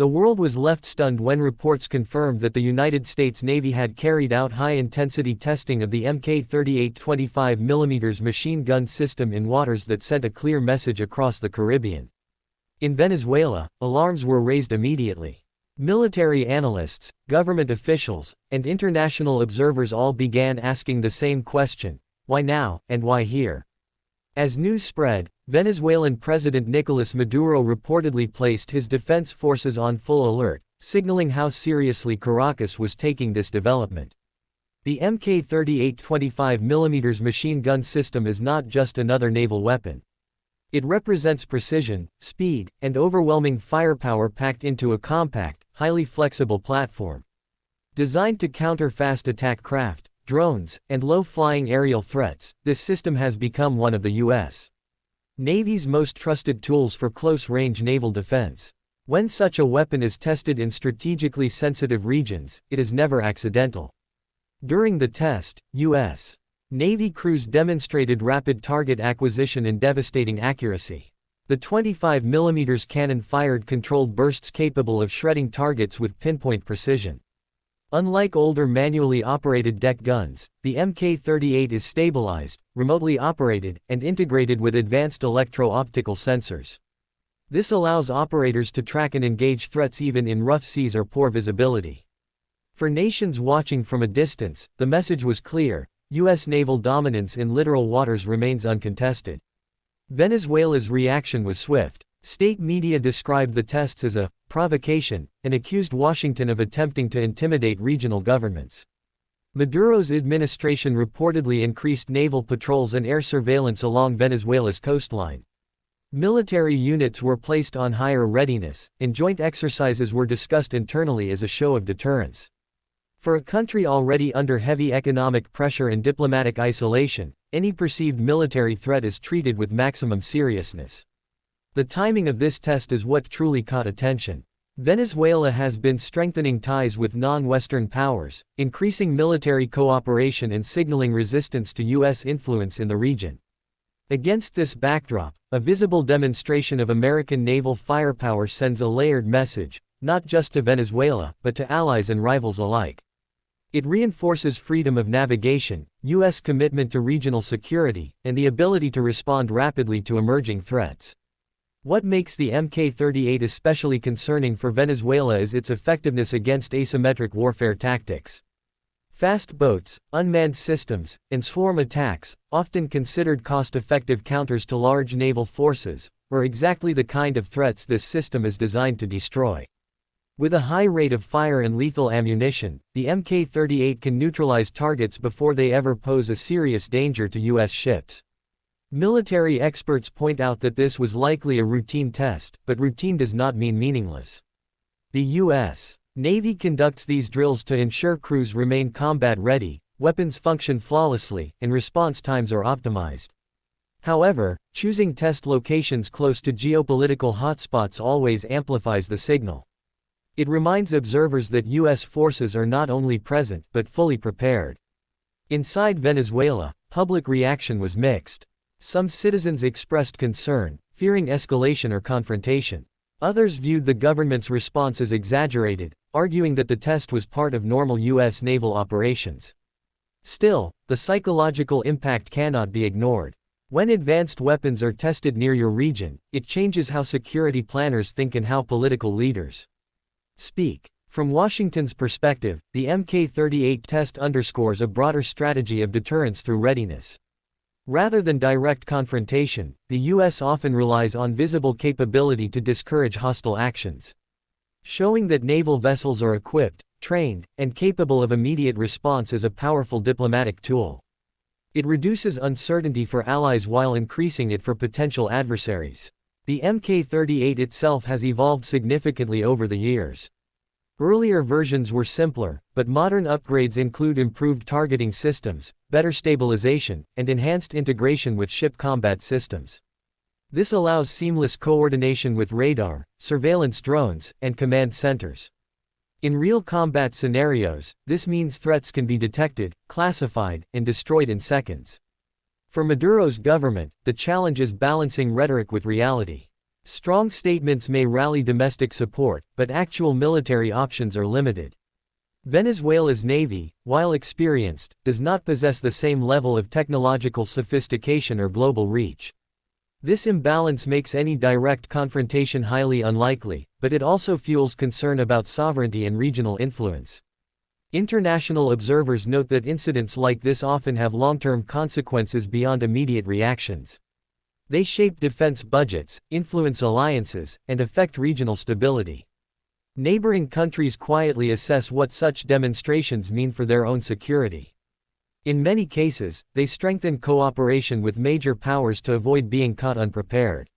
The world was left stunned when reports confirmed that the United States Navy had carried out high-intensity testing of the Mk-38 25mm machine gun system in waters that sent a clear message across the Caribbean. In Venezuela, alarms were raised immediately. Military analysts, government officials, and international observers all began asking the same question: why now, and why here? As news spread, Venezuelan President Nicolas Maduro reportedly placed his defense forces on full alert, signaling how seriously Caracas was taking this development. The Mk-38 25mm machine gun system is not just another naval weapon. It represents precision, speed, and overwhelming firepower packed into a compact, highly flexible platform. Designed to counter fast attack craft, drones, and low-flying aerial threats, this system has become one of the U.S. Navy's most trusted tools for close-range naval defense. When such a weapon is tested in strategically sensitive regions, it is never accidental. During the test, U.S. Navy crews demonstrated rapid target acquisition and devastating accuracy. The 25mm cannon fired controlled bursts capable of shredding targets with pinpoint precision. Unlike older manually operated deck guns, the Mk-38 is stabilized, remotely operated, and integrated with advanced electro-optical sensors. This allows operators to track and engage threats even in rough seas or poor visibility. For nations watching from a distance, the message was clear: U.S. naval dominance in littoral waters remains uncontested. Venezuela's reaction was swift. State media described the tests as a provocation and accused Washington of attempting to intimidate regional governments. Maduro's administration reportedly increased naval patrols and air surveillance along Venezuela's coastline. Military units were placed on higher readiness, and joint exercises were discussed internally as a show of deterrence. For a country already under heavy economic pressure and diplomatic isolation, any perceived military threat is treated with maximum seriousness. The timing of this test is what truly caught attention. Venezuela has been strengthening ties with non-Western powers, increasing military cooperation and signaling resistance to U.S. influence in the region. Against this backdrop, a visible demonstration of American naval firepower sends a layered message, not just to Venezuela, but to allies and rivals alike. It reinforces freedom of navigation, U.S. commitment to regional security, and the ability to respond rapidly to emerging threats. What makes the Mk-38 especially concerning for Venezuela is its effectiveness against asymmetric warfare tactics. Fast boats, unmanned systems, and swarm attacks, often considered cost-effective counters to large naval forces, are exactly the kind of threats this system is designed to destroy. With a high rate of fire and lethal ammunition, the Mk-38 can neutralize targets before they ever pose a serious danger to U.S. ships. Military experts point out that this was likely a routine test, but routine does not mean meaningless. The U.S. Navy conducts these drills to ensure crews remain combat-ready, weapons function flawlessly, and response times are optimized. However, choosing test locations close to geopolitical hotspots always amplifies the signal. It reminds observers that U.S. forces are not only present but fully prepared. Inside Venezuela, public reaction was mixed. Some citizens expressed concern, fearing escalation or confrontation. Others viewed the government's response as exaggerated, arguing that the test was part of normal U.S. naval operations. Still, the psychological impact cannot be ignored. When advanced weapons are tested near your region, it changes how security planners think and how political leaders speak. From Washington's perspective, the Mk-38 test underscores a broader strategy of deterrence through readiness. Rather than direct confrontation, the U.S. often relies on visible capability to discourage hostile actions. Showing that naval vessels are equipped, trained, and capable of immediate response is a powerful diplomatic tool. It reduces uncertainty for allies while increasing it for potential adversaries. The Mk-38 itself has evolved significantly over the years. Earlier versions were simpler, but modern upgrades include improved targeting systems, better stabilization, and enhanced integration with ship combat systems. This allows seamless coordination with radar, surveillance drones, and command centers. In real combat scenarios, this means threats can be detected, classified, and destroyed in seconds. For Maduro's government, the challenge is balancing rhetoric with reality. Strong statements may rally domestic support, but actual military options are limited. Venezuela's navy, while experienced, does not possess the same level of technological sophistication or global reach. This imbalance makes any direct confrontation highly unlikely, but it also fuels concern about sovereignty and regional influence. International observers note that incidents like this often have long-term consequences beyond immediate reactions. They shape defense budgets, influence alliances, and affect regional stability. Neighboring countries quietly assess what such demonstrations mean for their own security. In many cases, they strengthen cooperation with major powers to avoid being caught unprepared.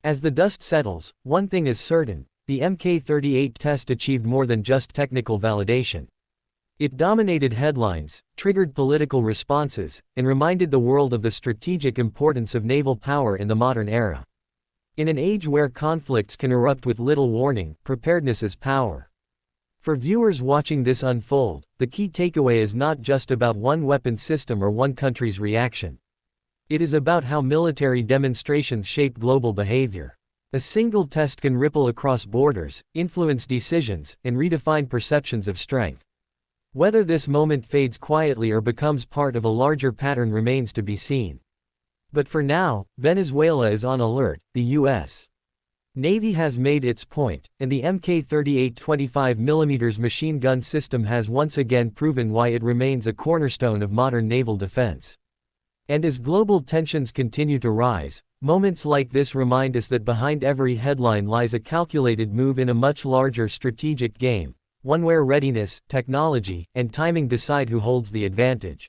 As the dust settles, one thing is certain: the Mk-38 test achieved more than just technical validation. It dominated headlines, triggered political responses, and reminded the world of the strategic importance of naval power in the modern era. In an age where conflicts can erupt with little warning, preparedness is power. For viewers watching this unfold, the key takeaway is not just about one weapon system or one country's reaction. It is about how military demonstrations shape global behavior. A single test can ripple across borders, influence decisions, and redefine perceptions of strength. Whether this moment fades quietly or becomes part of a larger pattern remains to be seen. But for now, Venezuela is on alert. The U.S. Navy has made its point, and the Mk-38 25mm machine gun system has once again proven why it remains a cornerstone of modern naval defense. And as global tensions continue to rise, moments like this remind us that behind every headline lies a calculated move in a much larger strategic game, one where readiness, technology, and timing decide who holds the advantage.